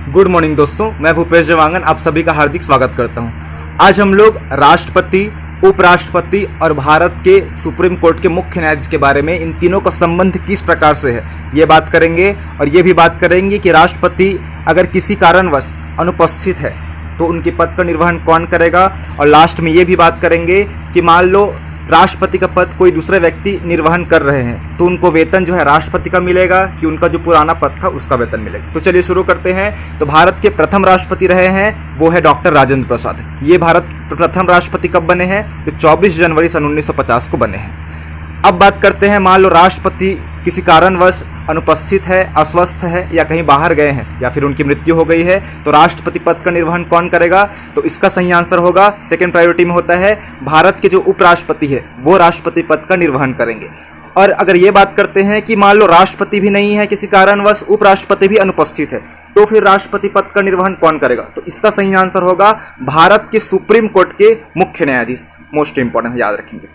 Good morning दोस्तों, मैं भूपेश जवांगन आप सभी का हार्दिक स्वागत करता हूं। आज हम लोग राष्ट्रपति, उपराष्ट्रपति और भारत के सुप्रीम कोर्ट के मुख्य न्यायाधीश के बारे में, इन तीनों का संबंध किस प्रकार से है ये बात करेंगे। और ये भी बात करेंगे कि राष्ट्रपति अगर किसी कारणवश अनुपस्थित है तो उनके पद का निर्वहन कौन करेगा। और लास्ट में ये भी बात करेंगे कि मान लो राष्ट्रपति का पद कोई दूसरे व्यक्ति निर्वहन कर रहे हैं तो उनको वेतन जो है राष्ट्रपति का मिलेगा कि उनका जो पुराना पद था उसका वेतन मिलेगा। तो चलिए शुरू करते हैं। तो भारत के प्रथम राष्ट्रपति रहे हैं वो है डॉक्टर राजेंद्र प्रसाद। ये भारत प्रथम राष्ट्रपति कब बने हैं? तो 24 जनवरी सन 1950 को बने हैं। अब बात करते हैं, मान लो राष्ट्रपति किसी कारणवश अनुपस्थित है, अस्वस्थ है या कहीं बाहर गए हैं या फिर उनकी मृत्यु हो गई है तो राष्ट्रपति पद का निर्वहन कौन करेगा? तो इसका सही आंसर होगा, सेकंड प्रायोरिटी में होता है, भारत के जो उपराष्ट्रपति है वो राष्ट्रपति पद का निर्वहन करेंगे। और अगर ये बात करते हैं कि मान लो राष्ट्रपति भी नहीं है, किसी कारणवश उपराष्ट्रपति भी अनुपस्थित है तो फिर राष्ट्रपति पद का निर्वहन कौन करेगा? तो इसका सही आंसर होगा भारत के सुप्रीम कोर्ट के मुख्य न्यायाधीश। मोस्ट इंपॉर्टेंट, याद रखेंगे।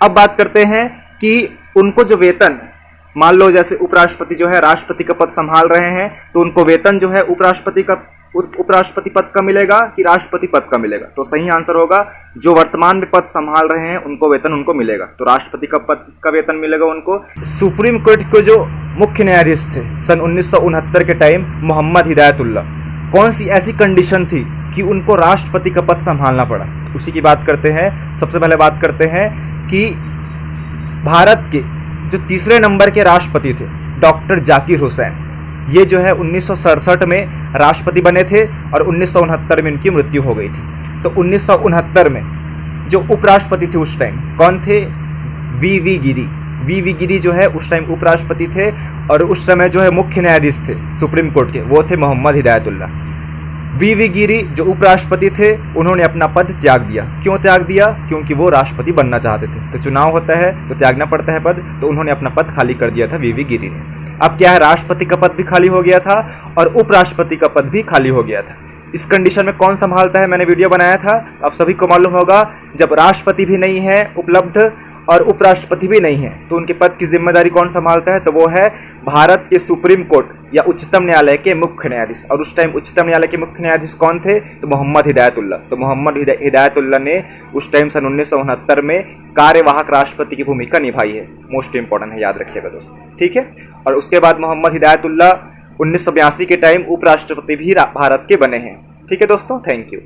अब बात करते हैं कि उनको जो वेतन, मान लो जैसे उपराष्ट्रपति जो है राष्ट्रपति का पद संभाल रहे हैं तो उनको वेतन जो है उपराष्ट्रपति पद का मिलेगा कि राष्ट्रपति पद का मिलेगा? तो सही आंसर होगा जो वर्तमान में पद संभाल रहे हैं उनको वेतन उनको मिलेगा, तो राष्ट्रपति का पद का वेतन मिलेगा उनको। सुप्रीम कोर्ट के जो मुख्य न्यायाधीश थे सन 1969 के टाइम, मोहम्मद हिदायतुल्ला, कौन सी ऐसी कंडीशन थी कि उनको राष्ट्रपति का पद संभालना पड़ा? उसी की बात करते हैं। सबसे पहले बात करते हैं कि भारत के जो तीसरे नंबर के राष्ट्रपति थे डॉक्टर जाकिर हुसैन, ये जो है 1967 में राष्ट्रपति बने थे और 1969 में उनकी मृत्यु हो गई थी। तो 1969 में जो उपराष्ट्रपति थे उस टाइम कौन थे? वी वी गिरी जो है उस टाइम उपराष्ट्रपति थे और उस समय जो है मुख्य न्यायाधीश थे सुप्रीम कोर्ट के वो थे मोहम्मद हिदायतुल्ला। वी गिरी जो उपराष्ट्रपति थे उन्होंने अपना पद त्याग दिया। क्यों त्याग दिया? क्योंकि वो राष्ट्रपति बनना चाहते थे। तो चुनाव होता है तो त्यागना पड़ता है पद, तो उन्होंने अपना पद खाली कर दिया था वी गिरी ने। अब क्या है, राष्ट्रपति का पद भी खाली हो गया था और उपराष्ट्रपति का पद भी खाली हो गया था। इस कंडीशन में कौन संभालता है? मैंने वीडियो बनाया था, अब सभी को मालूम होगा। जब राष्ट्रपति भी नहीं है उपलब्ध और उपराष्ट्रपति भी नहीं है तो उनके पद की जिम्मेदारी कौन संभालता है? तो वो है भारत के सुप्रीम कोर्ट या उच्चतम न्यायालय के मुख्य न्यायाधीश। और उस टाइम उच्चतम न्यायालय के मुख्य न्यायाधीश कौन थे? तो मोहम्मद हिदायतुल्ला। तो मोहम्मद हिदायतुल्ला ने उस टाइम सन 1969 में कार्यवाहक राष्ट्रपति की भूमिका निभाई है। मोस्ट इंपॉर्टेंट है, याद रखिएगा दोस्तों, ठीक है। और उसके बाद मोहम्मद हिदायतुल्ला 1982 के टाइम उपराष्ट्रपति भी भारत के बने हैं। ठीक है दोस्तों, थैंक यू।